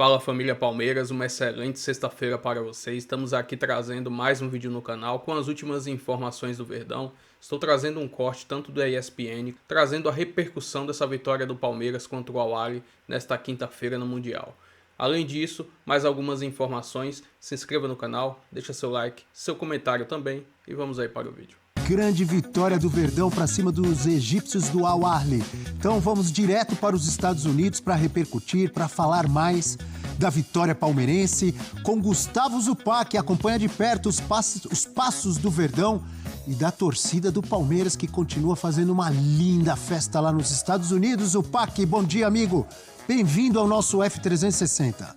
Fala família Palmeiras, uma excelente sexta-feira para vocês. Estamos aqui trazendo mais um vídeo no canal com as últimas informações do Verdão. Estou trazendo um corte tanto do ESPN, trazendo a repercussão dessa vitória do Palmeiras contra o Al-Ahly nesta quinta-feira no Mundial. Além disso, mais algumas informações. Se inscreva no canal, deixa seu like, seu comentário também e vamos aí para o vídeo. Grande vitória do Verdão para cima dos egípcios do Al-Ahly. Então vamos direto para os Estados Unidos para repercutir, para falar mais da vitória palmeirense com Gustavo Zupac, que acompanha de perto os passos do Verdão e da torcida do Palmeiras, que continua fazendo uma linda festa lá nos Estados Unidos. Zupac, bom dia, amigo. Bem-vindo ao nosso F360.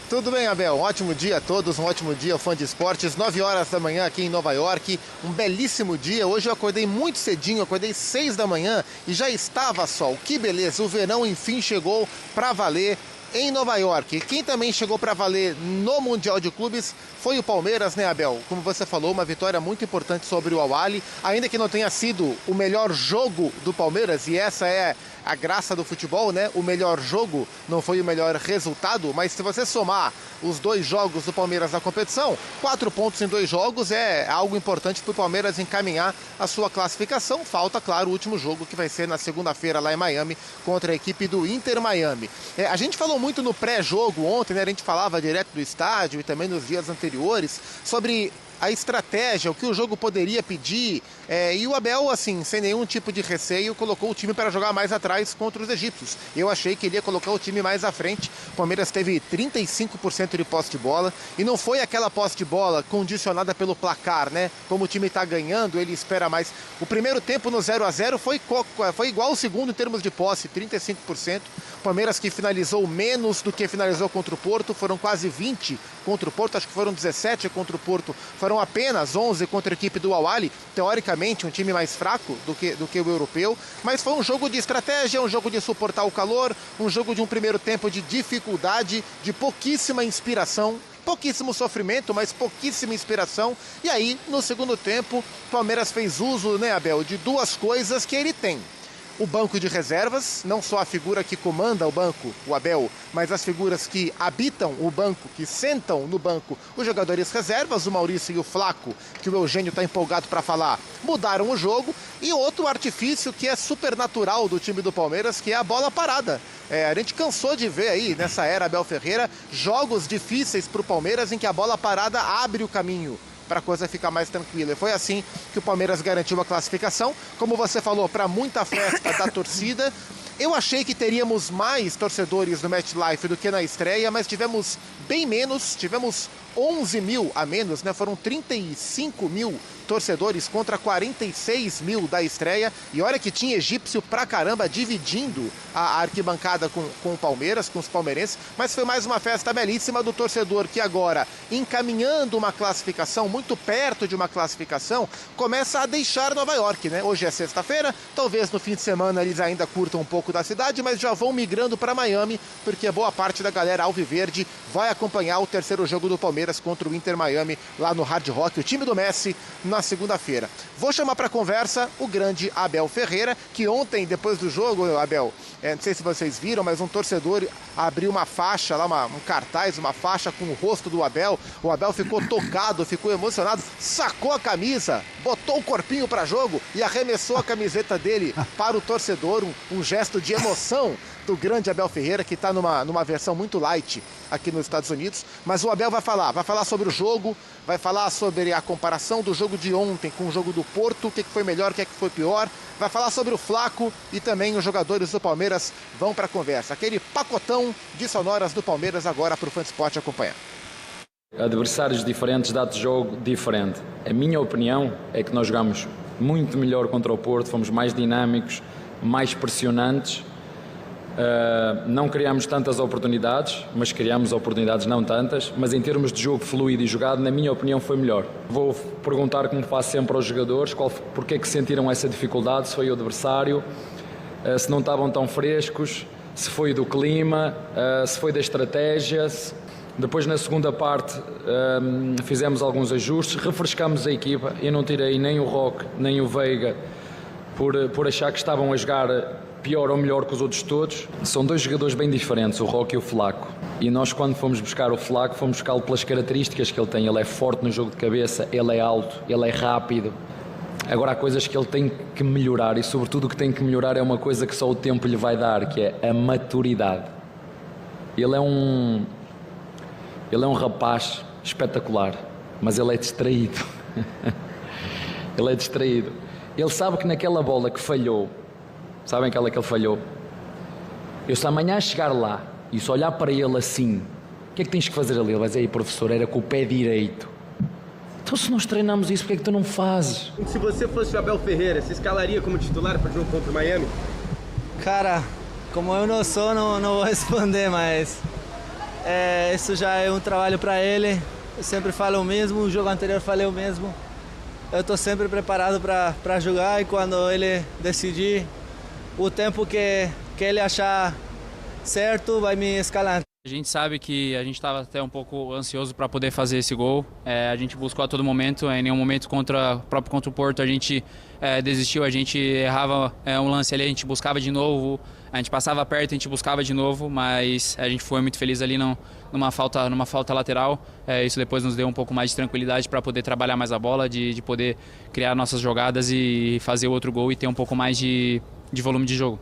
Tudo bem, Abel? Um ótimo dia a todos, um ótimo dia, fã de esportes. 9 horas da manhã aqui em Nova York, um belíssimo dia. Hoje eu acordei muito cedinho, acordei 6 da manhã e já estava sol. Que beleza, o verão enfim chegou para valer em Nova York. Quem também chegou para valer no Mundial de Clubes foi o Palmeiras, né, Abel? Como você falou, uma vitória muito importante sobre o Al-Ahly, ainda que não tenha sido o melhor jogo do Palmeiras, e essa é a graça do futebol, né? O melhor jogo não foi o melhor resultado, mas se você somar os 2 jogos do Palmeiras na competição, 4 pontos em 2 jogos é algo importante para o Palmeiras encaminhar a sua classificação. Falta, claro, o último jogo que vai ser na segunda-feira lá em Miami contra a equipe do Inter Miami. A gente falou muito no pré-jogo ontem, né? A gente falava direto do estádio e também nos dias anteriores sobre a estratégia, o que o jogo poderia pedir, e o Abel, assim, sem nenhum tipo de receio, colocou o time para jogar mais atrás contra os egípcios. Eu achei que ele ia colocar o time mais à frente. O Palmeiras teve 35% de posse de bola, e não foi aquela posse de bola condicionada pelo placar, né? Como o time está ganhando, ele espera mais. O primeiro tempo no 0-0 foi igual ao segundo em termos de posse, 35%. O Palmeiras, que finalizou menos do que finalizou contra o Porto, foram quase 20 contra o Porto, acho que foram 17 contra o Porto, foram apenas 11 contra a equipe do Al-Ahly, teoricamente um time mais fraco do que o europeu, mas foi um jogo de estratégia, um jogo de suportar o calor, um jogo de um primeiro tempo de dificuldade, de pouquíssima inspiração, pouquíssimo sofrimento, mas pouquíssima inspiração. E aí, no segundo tempo, o Palmeiras fez uso, né, Abel, de 2 coisas que ele tem. O banco de reservas, não só a figura que comanda o banco, o Abel, mas as figuras que habitam o banco, que sentam no banco, os jogadores reservas, o Maurício e o Flaco, que o Eugênio está empolgado para falar, mudaram o jogo. E outro artifício que é super natural do time do Palmeiras, que é a bola parada. A gente cansou de ver aí, nessa era Abel Ferreira, jogos difíceis para o Palmeiras em que a bola parada abre o caminho para a coisa ficar mais tranquila. E foi assim que o Palmeiras garantiu a classificação. Como você falou, para muita festa da torcida. Eu achei que teríamos mais torcedores no MetLife do que na estreia, mas tivemos bem menos, tivemos 11 mil a menos, né? Foram 35 mil torcedores contra 46 mil da estreia. E olha que tinha egípcio pra caramba dividindo a arquibancada com o Palmeiras, com os palmeirenses. Mas foi mais uma festa belíssima do torcedor que agora, encaminhando uma classificação, muito perto de uma classificação, começa a deixar Nova York, né? Hoje é sexta-feira, talvez no fim de semana eles ainda curtam um pouco da cidade, mas já vão migrando para Miami, porque boa parte da galera alviverde vai acompanhar o terceiro jogo do Palmeiras contra o Inter Miami lá no Hard Rock, o time do Messi, na segunda-feira. Vou chamar para conversa o grande Abel Ferreira, que ontem, depois do jogo, Abel, não sei se vocês viram, mas um torcedor abriu uma faixa lá, um cartaz, uma faixa com o rosto do Abel. O Abel ficou tocado, ficou emocionado, sacou a camisa, botou o corpinho para jogo e arremessou a camiseta dele para o torcedor, um gesto de emoção do grande Abel Ferreira, que está numa versão muito light aqui nos Estados Unidos. Mas o Abel vai falar sobre o jogo, vai falar sobre a comparação do jogo de ontem com o jogo do Porto, o que foi melhor, o que foi pior, vai falar sobre o Flaco e também os jogadores do Palmeiras vão para a conversa. Aquele pacotão de sonoras do Palmeiras agora para o Fã de Esporte acompanhar. Adversários diferentes, dado jogo diferente. A minha opinião é que nós jogamos muito melhor contra o Porto, fomos mais dinâmicos, mais pressionantes. Não criámos tantas oportunidades, mas criámos oportunidades não tantas, mas em termos de jogo fluido e jogado, na minha opinião, foi melhor. Vou perguntar, como faço sempre aos jogadores, porque é que sentiram essa dificuldade, se foi o adversário, se não estavam tão frescos, se foi do clima, se foi da estratégia. Depois, na segunda parte, fizemos alguns ajustes, refrescamos a equipa. Eu não tirei nem o Roque nem o Veiga por achar que estavam a jogar pior ou melhor que os outros todos. São dois jogadores bem diferentes, o Roque e o Flaco. E nós, quando fomos buscar o Flaco, fomos buscá-lo pelas características que ele tem. Ele é forte no jogo de cabeça, ele é alto, ele é rápido. Agora há coisas que ele tem que melhorar e sobretudo o que tem que melhorar é uma coisa que só o tempo lhe vai dar, que é a maturidade. Ele é um rapaz espetacular, mas ele é distraído. Ele é distraído. Ele sabe que naquela bola que falhou, sabem aquela que ele falhou? Eu se amanhã chegar lá e se olhar para ele assim, o que é que tens que fazer ali? Ele vai dizer, aí professor, era com o pé direito. Então se nós treinamos isso, por que é que tu não fazes? Se você fosse o Abel Ferreira, você escalaria como titular para o jogo contra o Miami? Cara, como eu não sou, não vou responder, mas isso já é um trabalho para ele. Eu sempre falo o mesmo, o jogo anterior falei o mesmo. Eu estou sempre preparado para jogar e quando ele decidir o tempo que ele achar certo, vai me escalando. A gente sabe que a gente estava até um pouco ansioso para poder fazer esse gol. A gente buscou a todo momento, em nenhum momento contra o Porto a gente desistiu, a gente errava um lance ali, a gente buscava de novo, a gente passava perto, a gente buscava de novo, mas a gente foi muito feliz ali numa falta lateral. Isso depois nos deu um pouco mais de tranquilidade para poder trabalhar mais a bola, de poder criar nossas jogadas e fazer o outro gol e ter um pouco mais de volume de jogo.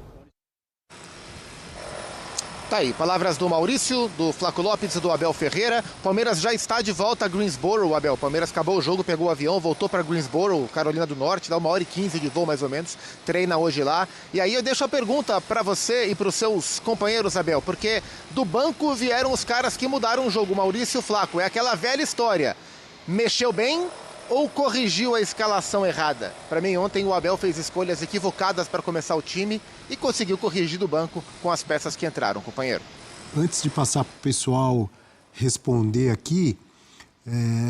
Tá aí, palavras do Maurício, do Flaco Lopes e do Abel Ferreira. Palmeiras já está de volta a Greensboro, Abel. Palmeiras acabou o jogo, pegou o avião, voltou para Greensboro, Carolina do Norte, dá 1h15 de voo mais ou menos, treina hoje lá. E aí eu deixo a pergunta para você e para os seus companheiros, Abel, porque do banco vieram os caras que mudaram o jogo, Maurício e o Flaco. É aquela velha história, mexeu bem ou corrigiu a escalação errada? Para mim, ontem o Abel fez escolhas equivocadas para começar o time e conseguiu corrigir do banco com as peças que entraram, companheiro. Antes de passar para o pessoal responder aqui,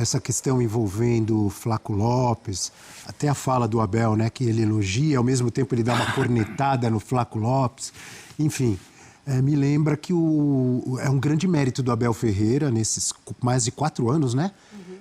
essa questão envolvendo o Flaco Lopes, até a fala do Abel, né, que ele elogia, ao mesmo tempo ele dá uma cornetada no Flaco Lopes, enfim, me lembra que é um grande mérito do Abel Ferreira, nesses mais de 4 anos, né,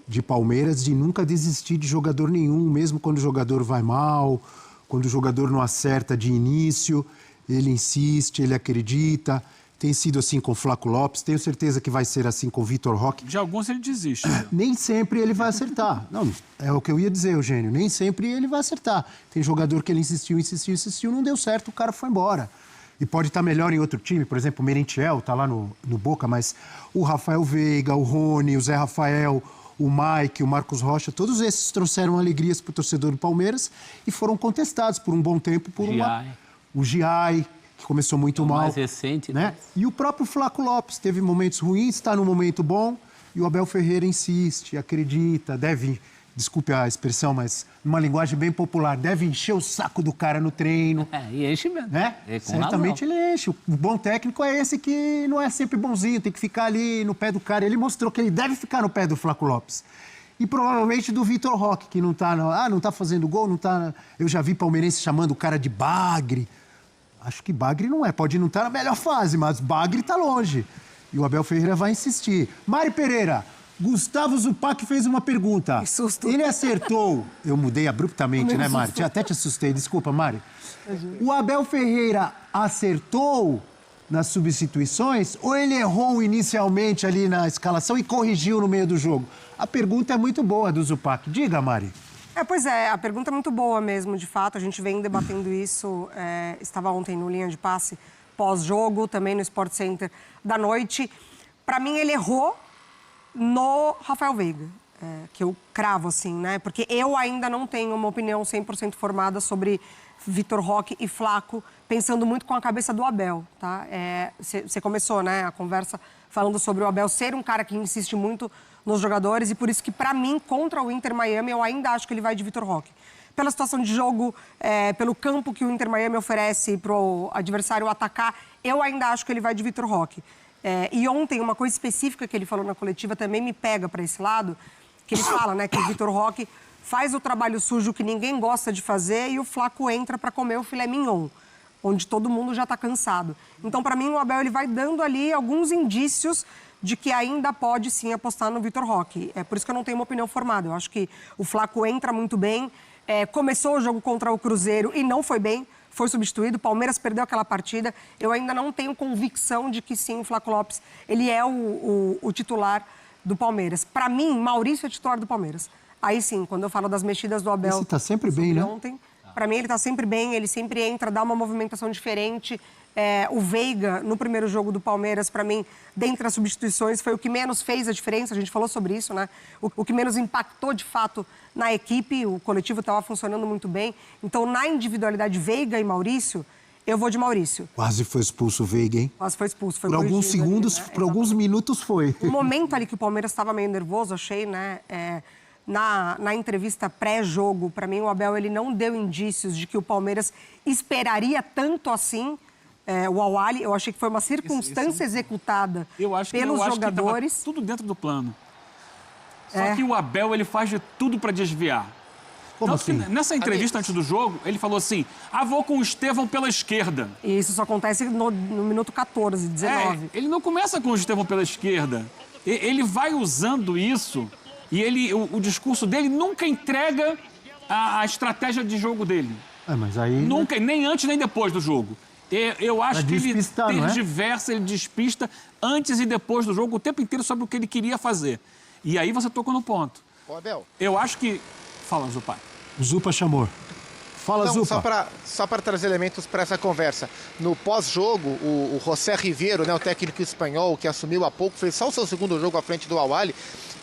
de Palmeiras, de nunca desistir de jogador nenhum, mesmo quando o jogador vai mal, quando o jogador não acerta de início, ele insiste, ele acredita. Tem sido assim com o Flaco Lopes, tenho certeza que vai ser assim com o Vitor Roque. De alguns ele desiste. Né? Nem sempre ele vai acertar. Não, é o que eu ia dizer, Eugênio, nem sempre ele vai acertar. Tem jogador que ele insistiu, não deu certo, o cara foi embora. E pode estar melhor em outro time, por exemplo, o Merentiel está lá no Boca, mas o Rafael Veiga, o Rony, o Zé Rafael, o Mike, o Marcos Rocha, todos esses trouxeram alegrias para o torcedor do Palmeiras e foram contestados por um bom tempo por o Giai, que começou muito mal. Mais recente, né? E o próprio Flaco Lopes teve momentos ruins, está num momento bom, e o Abel Ferreira insiste, acredita, deve, desculpe a expressão, mas numa linguagem bem popular, deve encher o saco do cara no treino. E enche mesmo. Né? Certamente ele enche. O bom técnico é esse que não é sempre bonzinho, tem que ficar ali no pé do cara. Ele mostrou que ele deve ficar no pé do Flaco Lopes. E provavelmente do Vitor Roque, que não tá fazendo gol, não tá... Eu já vi palmeirense chamando o cara de bagre. Acho que bagre não é, pode não estar na melhor fase, mas bagre tá longe. E o Abel Ferreira vai insistir. Mari Pereira, Gustavo Zupac fez uma pergunta. Que susto. Ele acertou... Eu mudei abruptamente, né, Mari? Até te assustei, desculpa, Mari. O Abel Ferreira acertou nas substituições ou ele errou inicialmente ali na escalação e corrigiu no meio do jogo? A pergunta é muito boa do Zupac. Diga, Mari. Pois é, a pergunta é muito boa mesmo, de fato. A gente vem debatendo isso. Estava ontem no Linha de Passe, pós-jogo, também no Sport Center da noite. Para mim, ele errou no Rafael Veiga, que eu cravo assim, né? Porque eu ainda não tenho uma opinião 100% formada sobre Vitor Roque e Flaco, pensando muito com a cabeça do Abel, tá? Você começou, né, a conversa falando sobre o Abel ser um cara que insiste muito nos jogadores e por isso que, para mim, contra o Inter Miami, eu ainda acho que ele vai de Vitor Roque. Pela situação de jogo, pelo campo que o Inter Miami oferece para o adversário atacar, eu ainda acho que ele vai de Vitor Roque. E ontem, uma coisa específica que ele falou na coletiva também me pega para esse lado, que ele fala, né, que o Vitor Roque faz o trabalho sujo que ninguém gosta de fazer e o Flaco entra para comer o filé mignon, onde todo mundo já está cansado. Então, para mim, o Abel ele vai dando ali alguns indícios de que ainda pode, sim, apostar no Vitor Roque. É por isso que eu não tenho uma opinião formada. Eu acho que o Flaco entra muito bem. Começou o jogo contra o Cruzeiro e não foi bem. foi substituído, o Palmeiras perdeu aquela partida. Eu ainda não tenho convicção de que sim, o Flaco Lopes, ele é o titular do Palmeiras. Para mim, Maurício é titular do Palmeiras. Aí sim, quando eu falo das mexidas do Abel... Esse tá sempre bem, né? Ontem, para mim, ele tá sempre bem, ele sempre entra, dá uma movimentação diferente. O Veiga, no primeiro jogo do Palmeiras, para mim, dentre as substituições, foi o que menos fez a diferença. A gente falou sobre isso, né? O que menos impactou, de fato, na equipe. O coletivo estava funcionando muito bem. Então, na individualidade Veiga e Maurício, eu vou de Maurício. Quase foi expulso o Veiga, hein? Quase foi expulso. Foi por alguns segundos, ali, né? Por alguns minutos foi. O momento ali que o Palmeiras estava meio nervoso, achei, né? Na entrevista pré-jogo, para mim, o Abel ele não deu indícios de que o Palmeiras esperaria tanto assim o Al-Ahly. Eu achei que foi uma circunstância executada pelos jogadores. Que tudo dentro do plano. Só que o Abel ele faz de tudo para desviar. Como assim? Nessa entrevista antes do jogo, ele falou assim: vou com o Estevão pela esquerda. E isso só acontece no minuto 14, 19. Ele não começa com o Estevão pela esquerda. Ele vai usando isso e o discurso dele nunca entrega a estratégia de jogo dele. Mas aí... Nunca, nem antes nem depois do jogo. Eu acho que ele tergiversa, ele despista antes e depois do jogo o tempo inteiro sobre o que ele queria fazer. E aí você tocou no ponto. Ô, Abel. Eu acho que... Fala, Zupa. O Zupa chamou. Fala, Não, Zupa. Só para trazer elementos para essa conversa. No pós-jogo, o José Riveiro, né, o técnico espanhol que assumiu há pouco, fez só o seu segundo jogo à frente do Al-Ahly.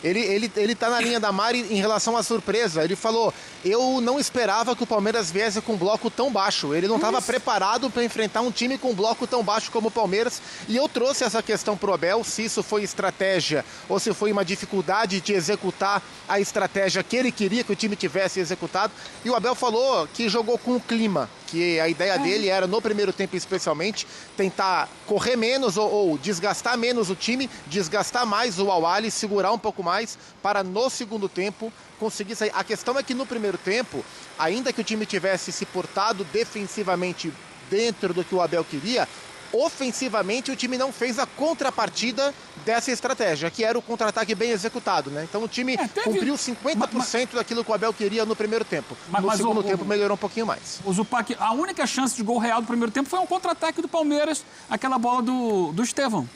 Ele tá na linha da Mari em relação à surpresa. Ele falou: eu não esperava que o Palmeiras viesse com um bloco tão baixo. Ele não estava preparado para enfrentar um time com um bloco tão baixo como o Palmeiras. E eu trouxe essa questão pro Abel, se isso foi estratégia ou se foi uma dificuldade de executar a estratégia que ele queria que o time tivesse executado. E o Abel falou que jogou com o clima, que a ideia dele era, no primeiro tempo especialmente, tentar correr menos ou desgastar menos o time, desgastar mais o Al-Ahly, segurar um pouco mais, para no segundo tempo conseguir sair. A questão é que no primeiro tempo, ainda que o time tivesse se portado defensivamente dentro do que o Abel queria, ofensivamente o time não fez a contrapartida dessa estratégia, que era o contra-ataque bem executado, né? Então o time cumpriu 50% daquilo que o Abel queria no primeiro tempo. No segundo tempo melhorou um pouquinho mais. O Zupac, a única chance de gol real do primeiro tempo foi um contra-ataque do Palmeiras, aquela bola do Estevão.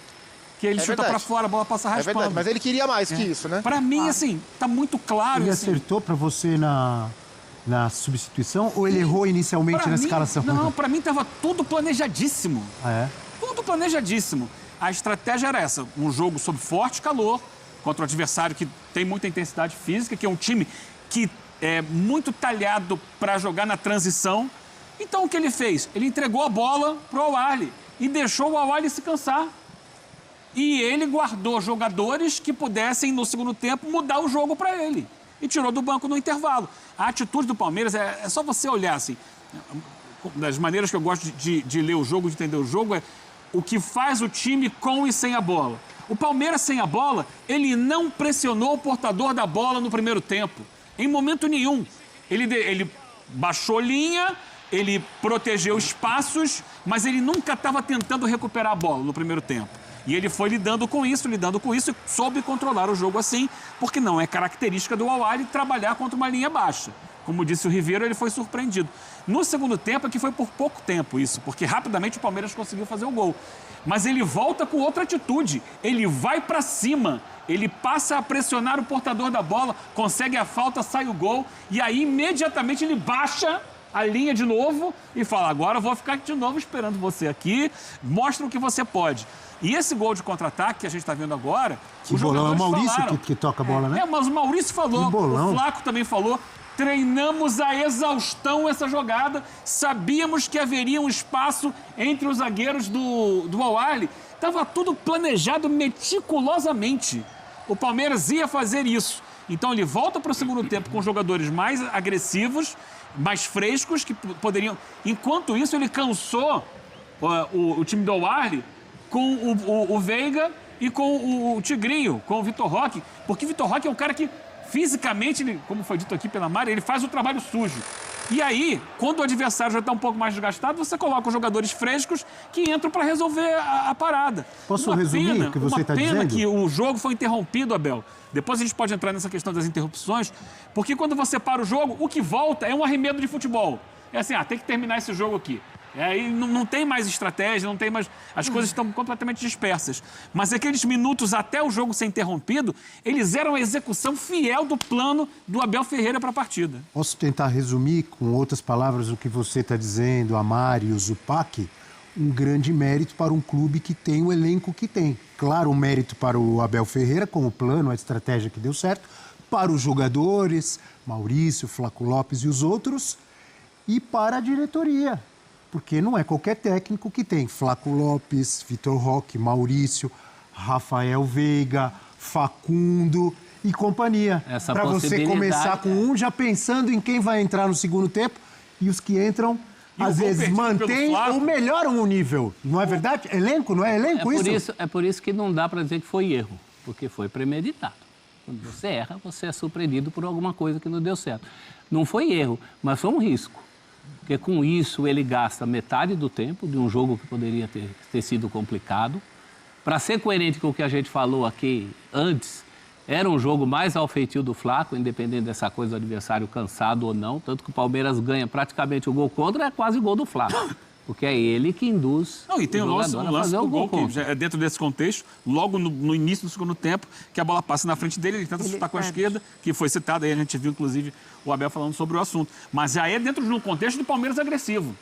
Que ele chuta pra fora, a bola passa raspando. É verdade, mas ele queria mais que isso, né? Pra mim, assim, tá muito claro. Ele assim. acertou pra você na substituição ou ele errou inicialmente na escalação? Não, pra mim tava tudo planejadíssimo. Tudo planejadíssimo. A estratégia era essa: um jogo sob forte calor, contra um adversário que tem muita intensidade física, que é um time que é muito talhado para jogar na transição. Então o que ele fez? Ele entregou a bola pro Al-Ahly e deixou o Al-Ahly se cansar. E ele guardou jogadores que pudessem, no segundo tempo, mudar o jogo para ele. E tirou do banco no intervalo. A atitude do Palmeiras, é só você olhar assim. Das maneiras que eu gosto de ler o jogo, de entender o jogo, é o que faz o time com e sem a bola. O Palmeiras sem a bola, ele não pressionou o portador da bola no primeiro tempo. Em momento nenhum. Ele baixou linha, ele protegeu espaços, mas ele nunca estava tentando recuperar a bola no primeiro tempo. E ele foi lidando com isso, e soube controlar o jogo assim, porque não é característica do Al-Ahly trabalhar contra uma linha baixa. Como disse o Riveiro, ele foi surpreendido. No segundo tempo, é que foi por pouco tempo isso, porque rapidamente o Palmeiras conseguiu fazer o gol. Mas ele volta com outra atitude, ele vai pra cima, ele passa a pressionar o portador da bola, consegue a falta, sai o gol, e aí imediatamente ele baixa a linha de novo e fala: agora eu vou ficar de novo esperando você aqui, mostra o que você pode. E esse gol de contra-ataque que a gente está vendo agora... Que bolão, é o Maurício que toca a bola, né? Mas o Maurício falou, o Flaco também falou, treinamos a exaustão essa jogada, sabíamos que haveria um espaço entre os zagueiros do Al-Ahly, estava tudo planejado meticulosamente. O Palmeiras ia fazer isso. Então ele volta para o segundo tempo com jogadores mais agressivos, mais frescos, que poderiam... Enquanto isso, ele cansou o time do Al-Ahly com o Veiga e com o Tigrinho, com o Vitor Roque, porque o Vitor Roque é um cara que fisicamente, ele, como foi dito aqui pela Mari, ele faz o trabalho sujo. E aí, quando o adversário já está um pouco mais desgastado, você coloca os jogadores frescos que entram para resolver a parada. Posso resumir o que você está dizendo? Uma pena que o jogo foi interrompido, Abel. Depois a gente pode entrar nessa questão das interrupções, porque quando você para o jogo, o que volta é um arremedo de futebol. É assim, tem que terminar esse jogo aqui. E não tem mais estratégia, não tem mais... As coisas estão completamente dispersas. Mas aqueles minutos até o jogo ser interrompido, eles eram a execução fiel do plano do Abel Ferreira para a partida. Posso tentar resumir com outras palavras o que você está dizendo, a Mari e o Zupac? Um grande mérito para um clube que tem o elenco que tem. Claro, um mérito para o Abel Ferreira, com o plano, a estratégia que deu certo, para os jogadores, Maurício, Flaco Lopes e os outros, e para a diretoria. Porque não é qualquer técnico que tem Flaco Lopes, Vitor Roque, Maurício, Rafael Veiga, Facundo e companhia. Para você começar com um já pensando em quem vai entrar no segundo tempo e os que entram, às vezes, mantêm ou melhoram o nível. Não é verdade? Elenco, não é elenco isso? É por isso que não dá para dizer que foi erro, porque foi premeditado. Quando você erra, você é surpreendido por alguma coisa que não deu certo. Não foi erro, mas foi um risco. Porque com isso ele gasta metade do tempo de um jogo que poderia ter sido complicado. Para ser coerente com o que a gente falou aqui antes, era um jogo mais ao feitio do Flaco, independente dessa coisa do adversário cansado ou não. Tanto que o Palmeiras ganha praticamente o gol contra, é quase gol do Flaco. Porque é ele que induz e tem o lance do gol, que é dentro desse contexto, logo no início do segundo tempo, que a bola passa na frente dele, ele tenta chutar com a esquerda, que foi citado, aí a gente viu, inclusive, o Abel falando sobre o assunto. Mas já é dentro do contexto do Palmeiras agressivo.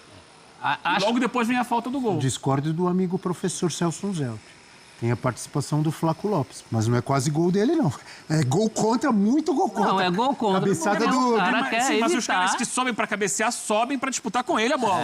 Logo depois vem a falta do gol. Discordo do amigo professor Celso Zelt. Tem a participação do Flaco Lopes, mas não é quase gol dele, não. É gol contra, muito gol contra. Não, é gol contra. Cabeçada mas os caras que sobem para cabecear, sobem para disputar com ele a bola.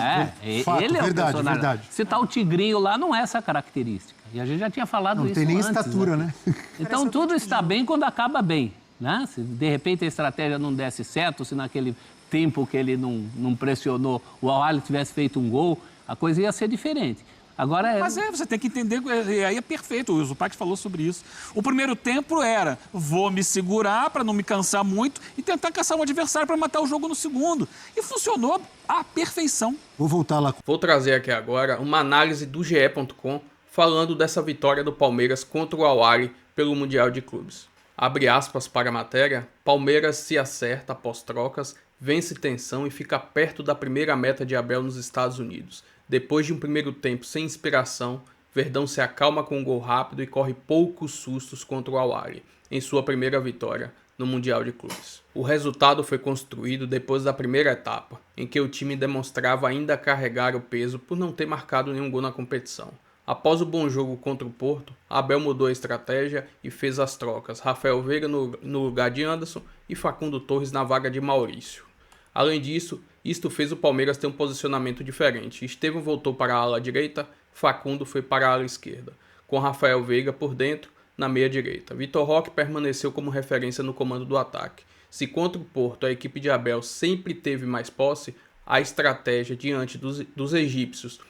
Fato, ele é verdade, verdade. Se tá o Tigrinho lá, não é essa característica. E a gente já tinha falado isso antes. Não tem nem estatura, né? Então tudo está bem quando acaba bem, né? Se de repente a estratégia não desse certo, se naquele tempo que ele não pressionou, o Al-Ahly tivesse feito um gol, a coisa ia ser diferente. Agora Mas você tem que entender, e aí é perfeito, o Zupac falou sobre isso. O primeiro tempo era, vou me segurar para não me cansar muito e tentar caçar um adversário para matar o jogo no segundo. E funcionou à perfeição. Vou voltar lá. Vou trazer aqui agora uma análise do GE.com falando dessa vitória do Palmeiras contra o Al-Ahly pelo Mundial de Clubes. Abre aspas para a matéria, Palmeiras se acerta após trocas, vence tensão e fica perto da primeira meta de Abel nos Estados Unidos. Depois de um primeiro tempo sem inspiração, Verdão se acalma com um gol rápido e corre poucos sustos contra o Al-Ahly, em sua primeira vitória no Mundial de Clubes. O resultado foi construído depois da primeira etapa, em que o time demonstrava ainda carregar o peso por não ter marcado nenhum gol na competição. Após o bom jogo contra o Porto, Abel mudou a estratégia e fez as trocas, Rafael Veiga no lugar de Anderson e Facundo Torres na vaga de Maurício. Além disso, isto fez o Palmeiras ter um posicionamento diferente. Estevão voltou para a ala direita, Facundo foi para a ala esquerda, com Rafael Veiga por dentro, na meia direita. Vitor Roque permaneceu como referência no comando do ataque. Se contra o Porto a equipe de Abel sempre teve mais posse, a estratégia diante dos egípcios,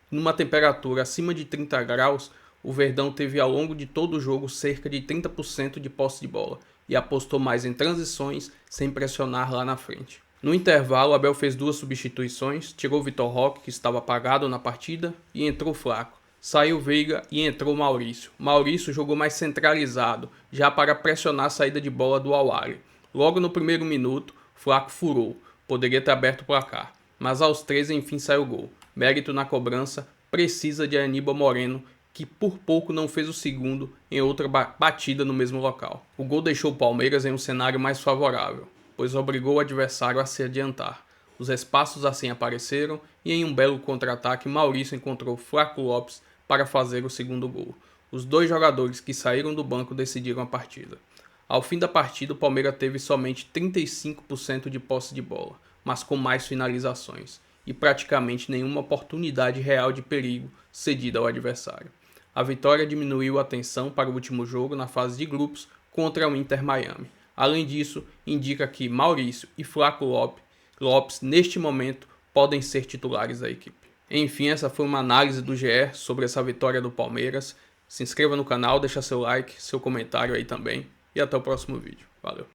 numa temperatura acima de 30 graus, o Verdão teve ao longo de todo o jogo cerca de 30% de posse de bola e apostou mais em transições sem pressionar lá na frente. No intervalo, Abel fez 2 substituições, tirou Vitor Roque, que estava apagado na partida, e entrou Flaco. Saiu Veiga e entrou Maurício. Maurício jogou mais centralizado, já para pressionar a saída de bola do Al-Ahly. Logo no primeiro minuto, Flaco furou, poderia ter aberto o placar, mas aos 13 enfim saiu o gol. Mérito na cobrança, precisa de Aníbal Moreno, que por pouco não fez o segundo em outra batida no mesmo local. O gol deixou o Palmeiras em um cenário mais favorável, pois obrigou o adversário a se adiantar. Os espaços assim apareceram e em um belo contra-ataque Maurício encontrou Flaco Lopes para fazer o segundo gol. Os 2 jogadores que saíram do banco decidiram a partida. Ao fim da partida o Palmeiras teve somente 35% de posse de bola, mas com mais finalizações e praticamente nenhuma oportunidade real de perigo cedida ao adversário. A vitória diminuiu a tensão para o último jogo na fase de grupos contra o Inter Miami. Além disso, indica que Maurício e Flaco Lopes, neste momento, podem ser titulares da equipe. Enfim, essa foi uma análise do GE sobre essa vitória do Palmeiras. Se inscreva no canal, deixa seu like, seu comentário aí também. E até o próximo vídeo. Valeu!